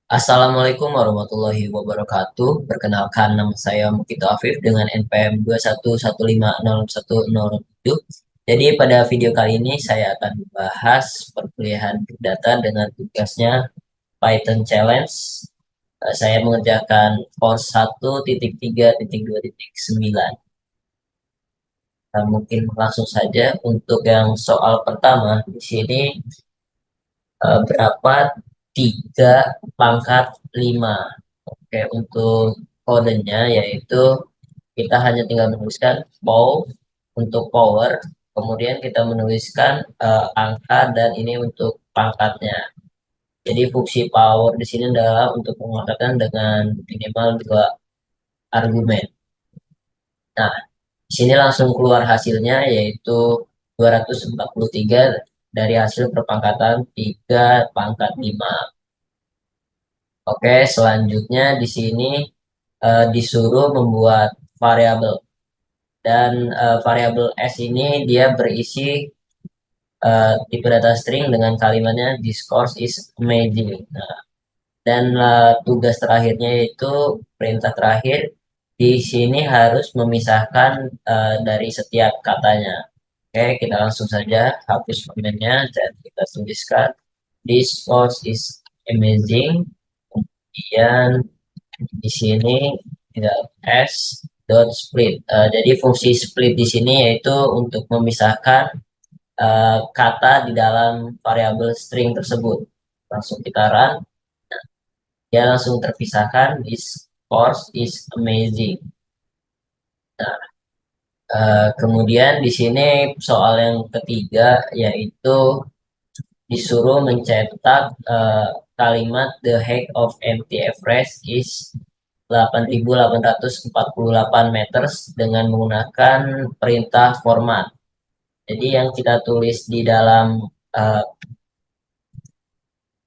Assalamualaikum warahmatullahi wabarakatuh. Perkenalkan nama saya Mukito Afif dengan NPM 211500107. Jadi pada video kali ini saya akan membahas perkuliahan Big Data dengan tugasnya Python Challenge. Saya mengerjakan course 1.3.2.9. Mungkin langsung saja untuk yang soal pertama di sini berapa 3 pangkat 5. Oke, untuk kodenya yaitu kita hanya tinggal menuliskan untuk power, kemudian kita menuliskan angka dan ini untuk pangkatnya. Jadi fungsi power di sini adalah untuk pengangkatan dengan minimal 2 argumen. Nah, di sini langsung keluar hasilnya yaitu 243 dari hasil perpangkatan 3 pangkat 5. Oke, selanjutnya di sini disuruh membuat variabel dan variabel S ini dia berisi tipe data string dengan kalimatnya this course is amazing. Nah, dan tugas terakhirnya itu perintah terakhir di sini harus memisahkan dari setiap katanya. Oke, kita langsung saja hapus komennya dan kita tuliskan this course is amazing. Kemudian di sini tidak s dot split. Jadi fungsi split di sini yaitu untuk memisahkan kata di dalam variabel string tersebut. Langsung kita run, dia langsung terpisahkan. This course is amazing. Nah, kemudian di sini soal yang ketiga yaitu disuruh mencetak kalimat the height of empty average is 8.848 meters dengan menggunakan perintah format. Jadi yang kita tulis di dalam uh,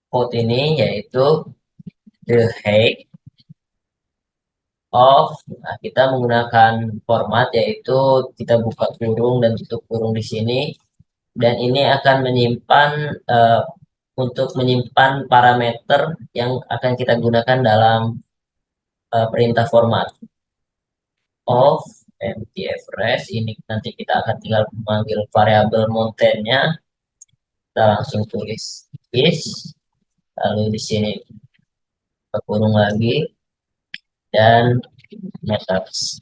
code ini yaitu the height of, nah, kita menggunakan format yaitu kita buka kurung dan tutup kurung di sini, dan ini akan menyimpan untuk menyimpan parameter yang akan kita gunakan dalam perintah format of empty average. Ini nanti kita akan tinggal memanggil variabel mountain-nya, kita langsung tulis is, lalu di sini kita kurung lagi dan methods.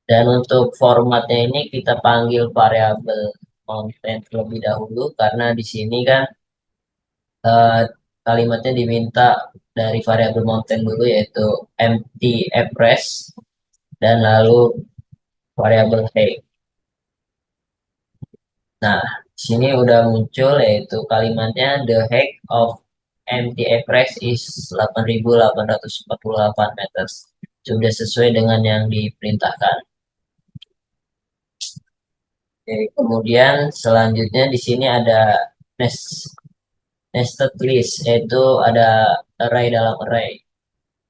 Dan untuk formatnya ini kita panggil variabel mountain terlebih dahulu karena di sini kan eh, kalimatnya diminta dari variabel mountain dulu yaitu empty address dan lalu variabel height. Nah, di sini udah muncul yaitu kalimatnya the height of empty address is 8.848 meters. Sudah sesuai dengan yang diperintahkan. Oke, kemudian selanjutnya di sini ada nested list, yaitu ada array dalam array.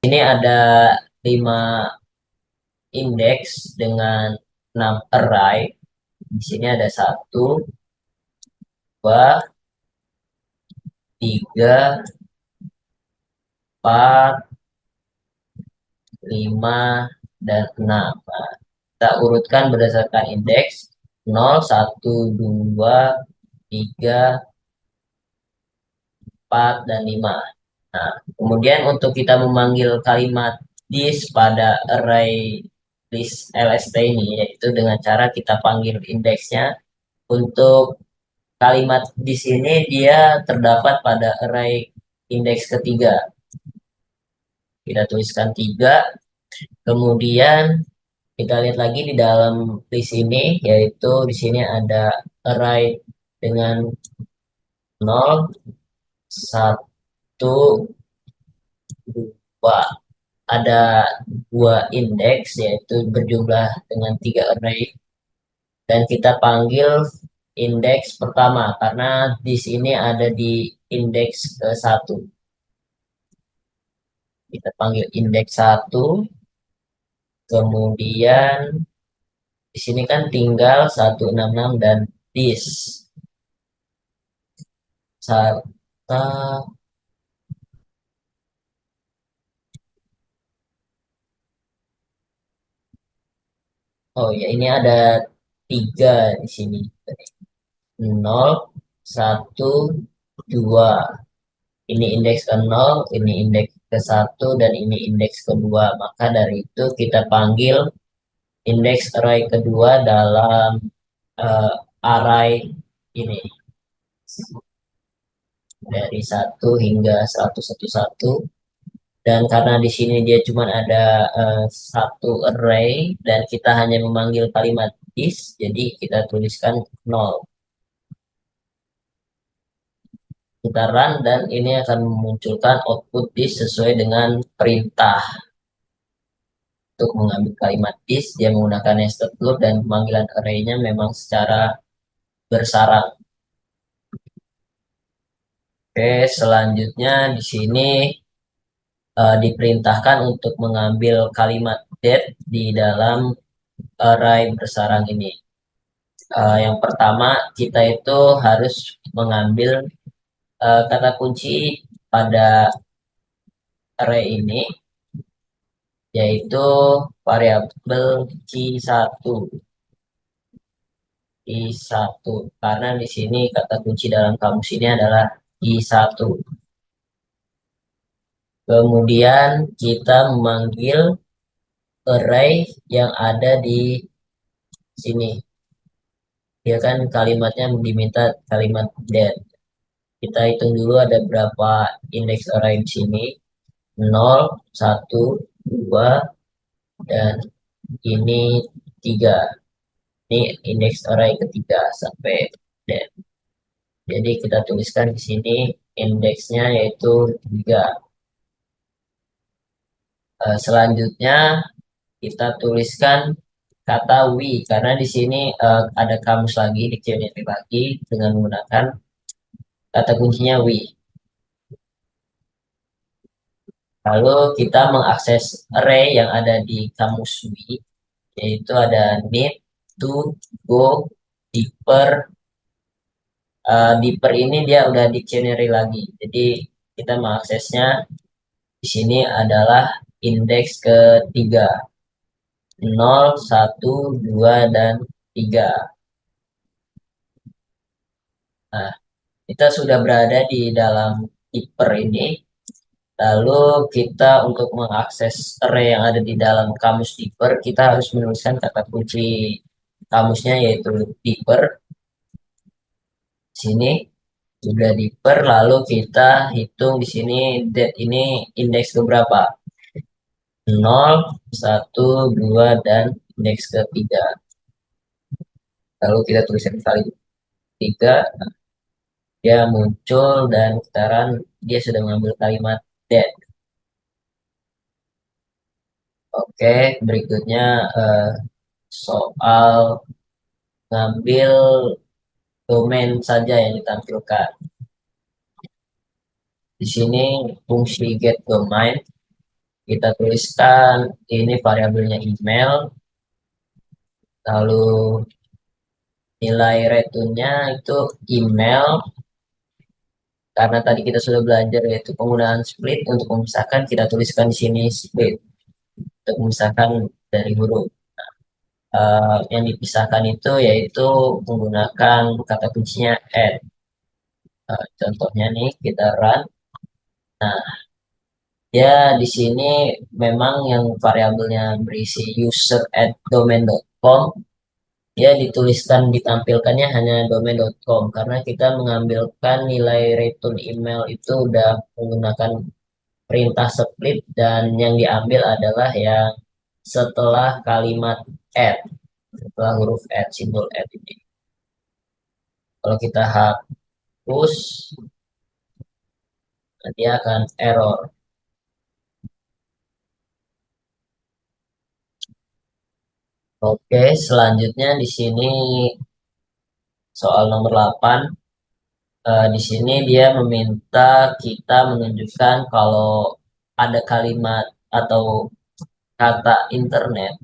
Ini ada 5 indeks dengan 6 array. Di sini ada 1, 2, 3, 4, 5, dan 6. Nah, kita urutkan berdasarkan indeks 0, 1, 2, 3, 4, dan 5. Nah, kemudian untuk kita memanggil kalimat this pada array list LST ini, yaitu dengan cara kita panggil indeksnya. Untuk kalimat di sini dia terdapat pada array indeks ketiga. Kita tuliskan 3. Kemudian kita lihat lagi di dalam list ini, yaitu di sini ada array dengan 0, 1, 2. Ada 2 indeks yaitu berjumlah dengan 3 array, dan kita panggil indeks pertama karena di sini ada di indeks ke 1. Kita panggil indeks 1, kemudian di sini kan tinggal 166 dan this serta Oh ya, ini ada tiga di sini. Nol, satu, dua. Ini indeks ke nol, ini indeks ke satu, dan ini indeks kedua. Maka dari itu kita panggil indeks array kedua dalam eh, array ini dari satu hingga 111. Dan karena di sini dia cuma ada satu array dan kita hanya memanggil kalimat is, jadi kita tuliskan nol. Kita run dan ini akan memunculkan output is sesuai dengan perintah. Untuk mengambil kalimat is, dia menggunakan nested loop dan pemanggilan array-nya memang secara bersarang. Oke, selanjutnya di sini diperintahkan untuk mengambil kalimat that di dalam array bersarang ini. Yang pertama, kita itu harus mengambil kata kunci pada array ini, yaitu variabel Q1. Q1. Karena di sini kata kunci dalam kamus ini adalah Q1. Kemudian kita memanggil array yang ada di sini. Dia kan kalimatnya diminta kalimat that. Kita hitung dulu ada berapa indeks array di sini. 0, 1, 2, dan ini 3. Ini indeks array ketiga sampai that. Jadi kita tuliskan di sini indeksnya yaitu 3. Selanjutnya kita tuliskan kata we karena di sini ada kamus lagi, dictionary lagi dengan menggunakan kata kuncinya we. Lalu kita mengakses array yang ada di kamus we, yaitu ada need to go deeper. Deeper ini dia udah dictionary lagi. Jadi kita mengaksesnya di sini adalah indeks ketiga. 0, 1, 2, dan 3. Nah, kita sudah berada di dalam keeper ini. Lalu kita untuk mengakses array yang ada di dalam kamus keeper, kita harus menuliskan kata kunci kamusnya yaitu keeper. Sini sudah deeper, lalu kita hitung di sini that ini indeks keberapa? 0, 1, 2, dan indeks ketiga. Lalu kita tuliskan kali 3, dia muncul dan sekarang dia sudah mengambil kalimat that. Oke, berikutnya soal ngambil domain saja yang ditampilkan. Di sini fungsi get domain kita tuliskan ini variabelnya email, lalu nilai returnnya itu email. Karena tadi kita sudah belajar yaitu penggunaan split untuk memisahkan, kita tuliskan di sini split untuk memisahkan dari huruf. Yang dipisahkan itu yaitu menggunakan kata kuncinya add. Contohnya nih kita run. Nah, ya di sini memang yang variabelnya berisi user at domain.com ya dituliskan ditampilkannya hanya domain.com karena kita mengambilkan nilai return email itu udah menggunakan perintah split dan yang diambil adalah yang setelah kalimat add, setelah huruf add, simbol add ini. Kalau kita hapus, nanti akan error. Oke, selanjutnya di sini soal nomor 8. Di sini dia meminta kita menunjukkan kalau ada kalimat atau kata internet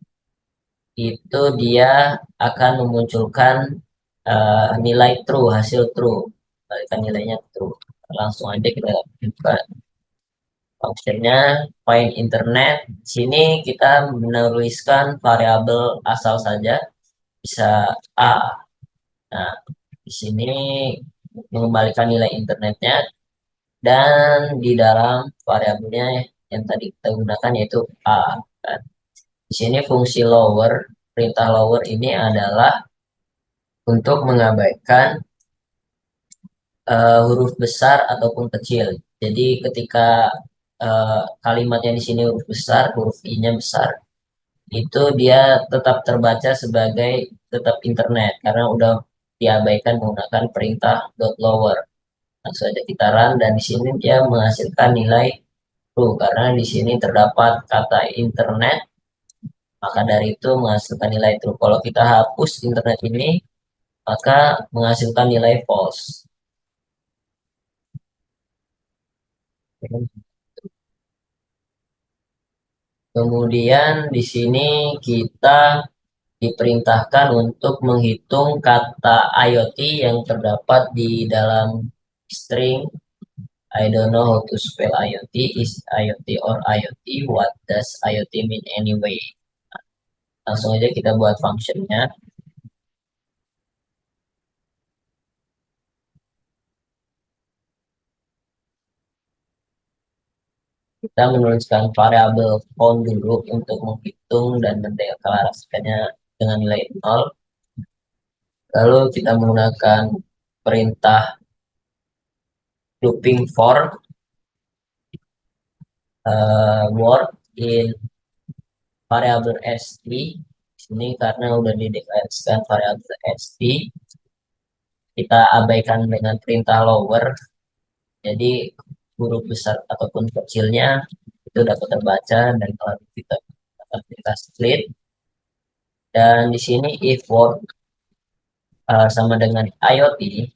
itu dia akan memunculkan nilai true, hasil true. Balikan nilainya true. Langsung aja kita buka. Fungsinya find internet. Di sini kita menuliskan variabel asal saja, bisa A. Nah, di sini mengembalikan nilai internetnya dan di dalam variabelnya yang tadi kita gunakan yaitu A. Kan. Di sini fungsi lower, perintah lower ini adalah untuk mengabaikan huruf besar ataupun kecil. Jadi ketika kalimatnya di sini huruf besar, huruf I-nya besar, itu dia tetap terbaca sebagai tetap internet karena udah diabaikan menggunakan perintah dot lower. Langsung saja kita run dan di sini dia menghasilkan nilai true karena di sini terdapat kata internet, maka dari itu menghasilkan nilai true. Kalau kita hapus internet ini, maka menghasilkan nilai false. Kemudian di sini kita diperintahkan untuk menghitung kata IoT yang terdapat di dalam string I don't know how to spell IoT. Is IoT or IoT? What does IoT mean anyway? Langsung aja kita buat functionnya. Kita menuliskan variabel count dulu untuk menghitung dan mendeklarasikannya dengan nilai 0. Lalu kita menggunakan perintah looping for word in variabel st. Di sini karena udah dideklarasikan variabel st, kita abaikan dengan perintah lower. Jadi huruf besar ataupun kecilnya itu dapat terbaca dan kalau kita dapat kita split dan di sini if word sama dengan IoT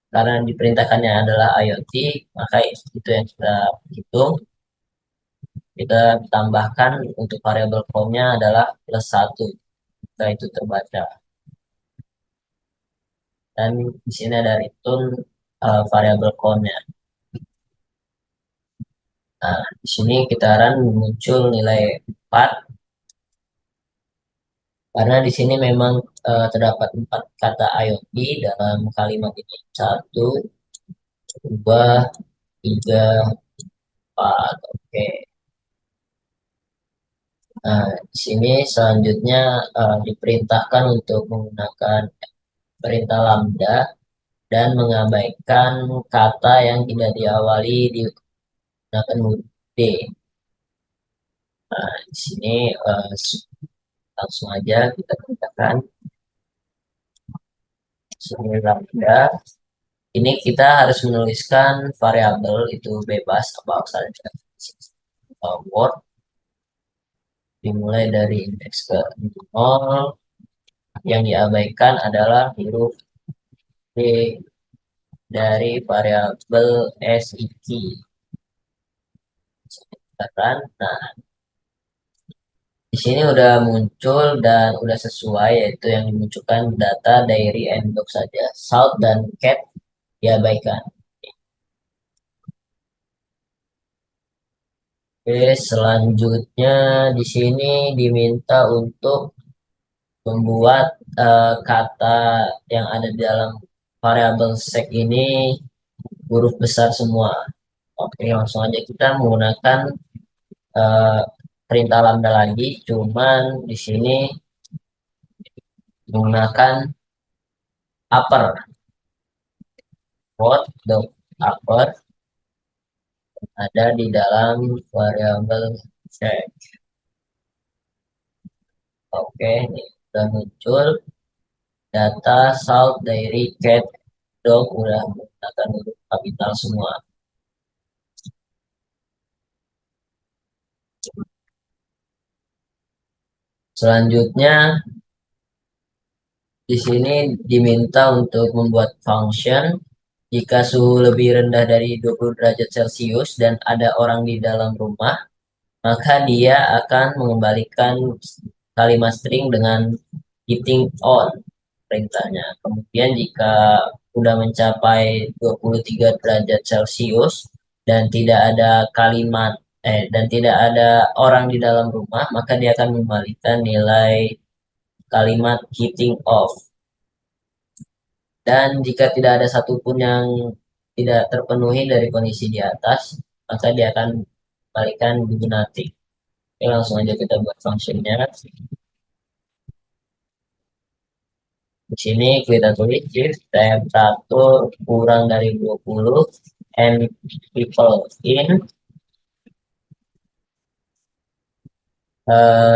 karena diperintahkannya adalah IoT maka itu yang kita hitung, kita tambahkan untuk variabel count-nya adalah plus 1 jika itu terbaca. Dan di sini ada return variabel count-nya. Nah, di sini kita run muncul nilai 4 karena di sini memang terdapat 4 kata IoT dalam kalimat ini. 1, 2, 3, 4. Oke. Nah, di sini selanjutnya diperintahkan untuk menggunakan perintah lambda dan mengabaikan kata yang tidak diawali digunakan huruf D. Nah, di sini langsung aja kita katakan sini lambda. Ini kita harus menuliskan variabel itu bebas apa saja. Word dimulai dari indeks ke 0. Yang diabaikan adalah huruf D dari variabel SIK. Nah, di sini udah muncul dan udah sesuai yaitu yang dimunculkan data diary and dog saja. Salt dan cat diabaikan. Oke, selanjutnya di sini diminta untuk membuat kata yang ada di dalam variabel sec ini huruf besar semua. Oke, langsung aja kita menggunakan eh, perintah lambda lagi, cuman di sini menggunakan upper word the upper ada di dalam variabel check. Oke, ini sudah muncul data salt dairy cat dog udah menggunakan huruf kapital semua. Selanjutnya di sini diminta untuk membuat function jika suhu lebih rendah dari 20 derajat Celcius dan ada orang di dalam rumah, maka dia akan mengembalikan kalimat string dengan hitting on perintahnya. Kemudian jika sudah mencapai 23 derajat Celcius, dan tidak ada kalimat dan tidak ada orang di dalam rumah, maka dia akan mengembalikan nilai kalimat hitting off. Dan jika tidak ada satupun yang tidak terpenuhi dari kondisi di atas, maka dia akan kembalikan do nothing. Oke, langsung aja kita buat functionnya. Di sini kita tulis if temperatur kurang dari 20 and people in,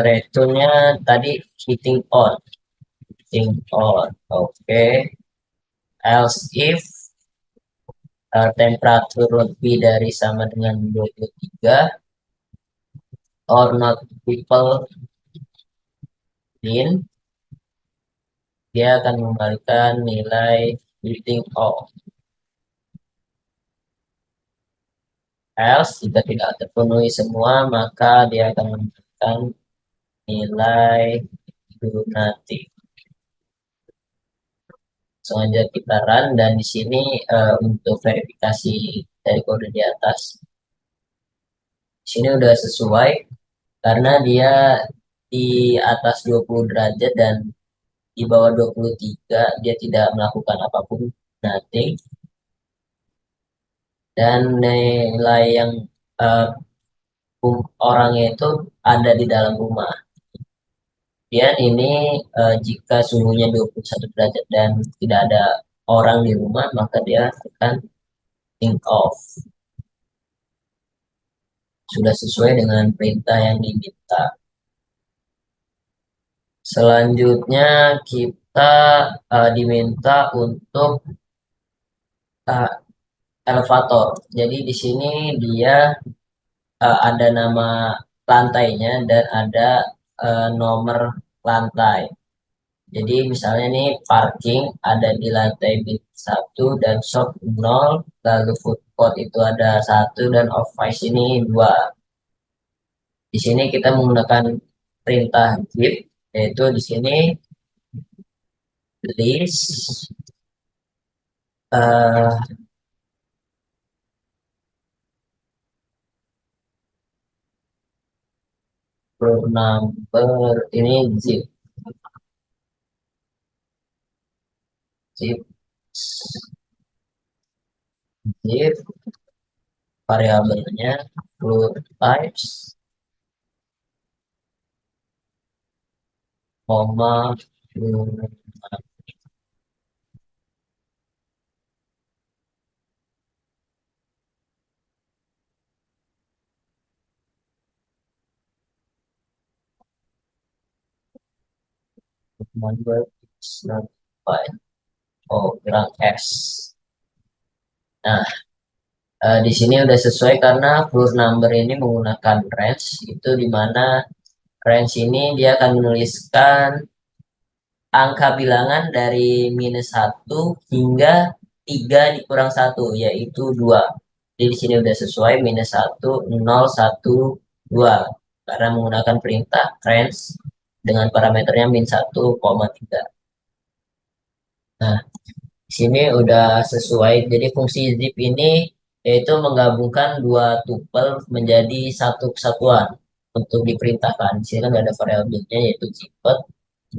return-nya tadi hitting on. Hitting on. Oke. Else if temperatur lebih dari sama dengan 23 or not people in, dia akan mengembalikan nilai hitting off. Else, jika tidak terpenuhi semua, maka dia akan memberikan nilai do nothing. Langsung aja kita run, dan di sini untuk verifikasi dari kode di atas, di sini udah sesuai karena dia di atas 20 derajat dan di bawah 23 dia tidak melakukan apapun, nothing. Dan nilai yang uh, orangnya itu ada di dalam rumah. Kemudian ini jika suhunya 21 derajat dan tidak ada orang di rumah, maka dia akan think off. Sudah sesuai dengan perintah yang diminta. Selanjutnya kita diminta untuk uh, elevator. Jadi di sini dia ada nama lantainya dan ada nomor lantai. Jadi misalnya nih parking ada di lantai 1 dan shop 0, lalu food court itu ada 1 dan office ini 2. Di sini kita menggunakan perintah zip, yaitu di sini list uh, floor number, ini zip zip zip variabelnya floor types, koma floor number is not fine. Oh, kurang S. Nah, di sini udah sesuai karena floor number ini menggunakan range, itu di mana range ini dia akan menuliskan angka bilangan dari -1 hingga 3 dikurang 1, yaitu 2. Jadi di sini udah sesuai -1, 0, 1, 2. Karena menggunakan perintah range dengan parameternya -1,3. Nah, di sini udah sesuai. Jadi fungsi zip ini yaitu menggabungkan dua tuple menjadi satu kesatuan untuk diperintahkan. Di sini kan ada variabelnya yaitu zipper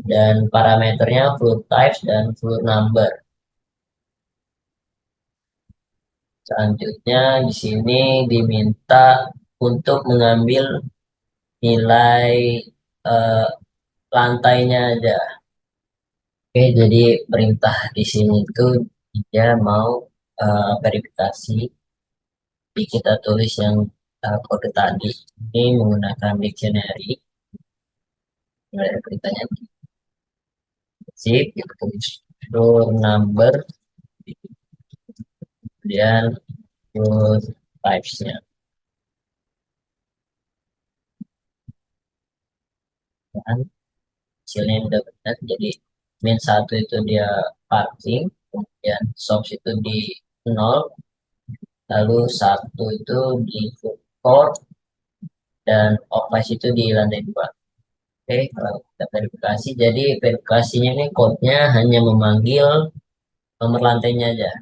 dan parameternya floor types dan floor number. Selanjutnya di sini diminta untuk mengambil nilai eh, lantainya aja. Oke, jadi perintah di sini itu dia mau verifikasi. Jadi kita tulis yang kode tadi ini menggunakan dictionary. Mulai dari perintahnya zip, kita tulis door number, kemudian door types-nya. Dan hasilnya udah benar. Jadi -1 itu dia parking, kemudian shops itu di 0, lalu 1 itu di food court, dan office itu di lantai 2. Oke, kalau kita verifikasi, jadi verifikasinya ini code-nya hanya memanggil nomor lantainya aja.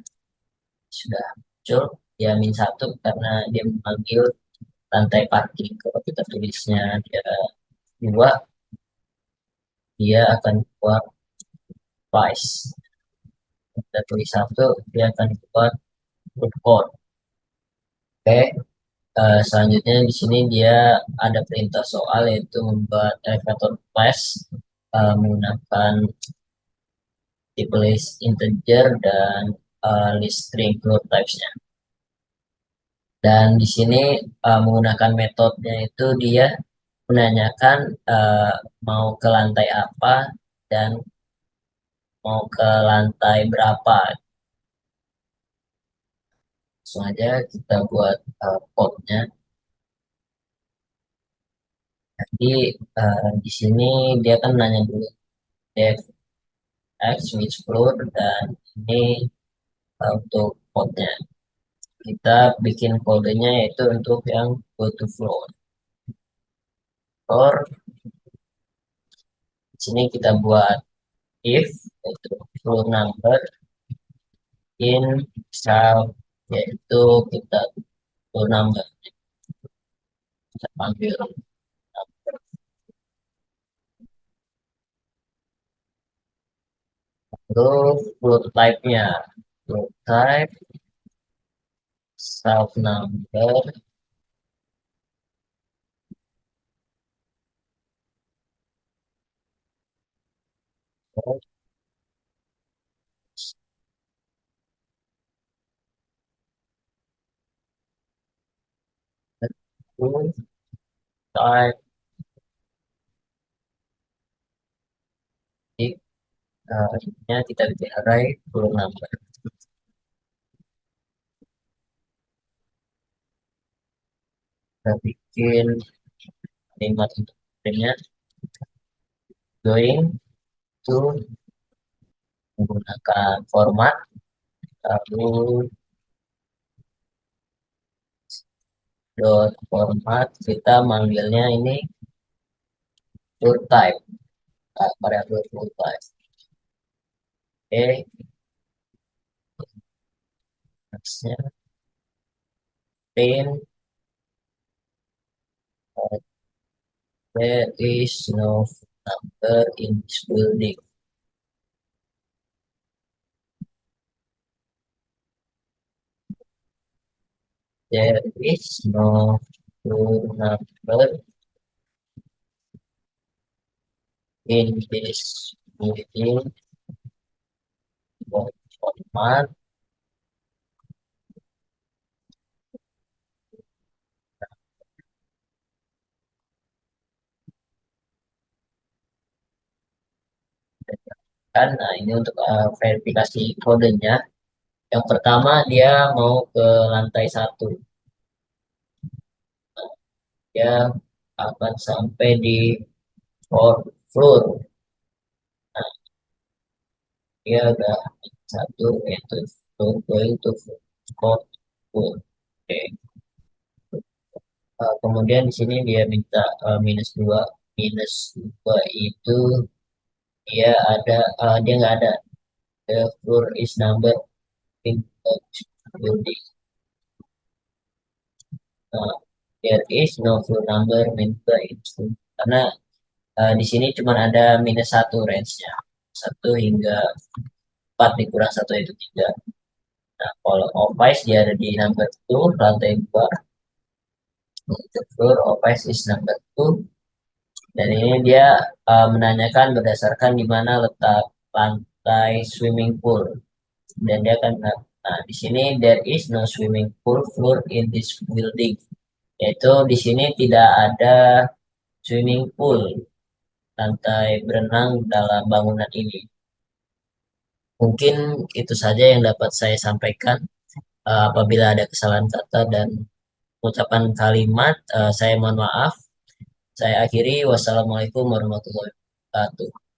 Sudah muncul. ya -1 karena dia memanggil lantai parking. Kalau kita tulisnya dia 2, dia akan keluar twice. Kita tulis 1, dia akan keluar root code. Oke, selanjutnya di sini dia ada perintah soal yaitu membuat elevator class menggunakan tipe list integer dan list string float types-nya. Dan di sini menggunakan metodenya itu dia menanyakan mau ke lantai apa dan mau ke lantai berapa. Langsung aja kita buat code-nya. Jadi di sini dia kan nanya dulu def x which floor dan ini untuk code-nya. Kita bikin kodenya yaitu untuk yang go to floor. Or di sini kita buat if yaitu floor number in shell yaitu kita floor number kita panggil terus floor type-nya floor type self number floor type di ininya kita bikin array floor number. Kita bikin kalimat untuk printnya going to menggunakan format lalu dot format kita manggilnya ini floor type variabel floor type. Oke, nextnya print there is no number in this building. There is no floor number in this building. Format kan, nah ini untuk verifikasi kodenya. Yang pertama dia mau ke lantai 1, dia akan sampai di fourth floor. Nah, dia udah 1 yaitu floor going to fourth floor. Oke. Kemudian di sini dia minta -2. -2 itu dia ada dia nggak ada the floor is number in the building. There is no floor number -2 itu karena di sini cuma ada -1 range-nya 1 hingga 4 dikurang 1 itu 3. Nah, kalau office dia ada di number 2 lantai 2. Untuk floor office is number 2 dan ini dia menanyakan berdasarkan di mana letak lantai swimming pool dan dia akan nah di sini there is no swimming pool floor in this building yaitu di sini tidak ada swimming pool lantai berenang dalam bangunan ini. Mungkin itu saja yang dapat saya sampaikan. Apabila ada kesalahan kata dan ucapan kalimat, saya mohon maaf. Saya akhiri. Wassalamualaikum warahmatullahi wabarakatuh.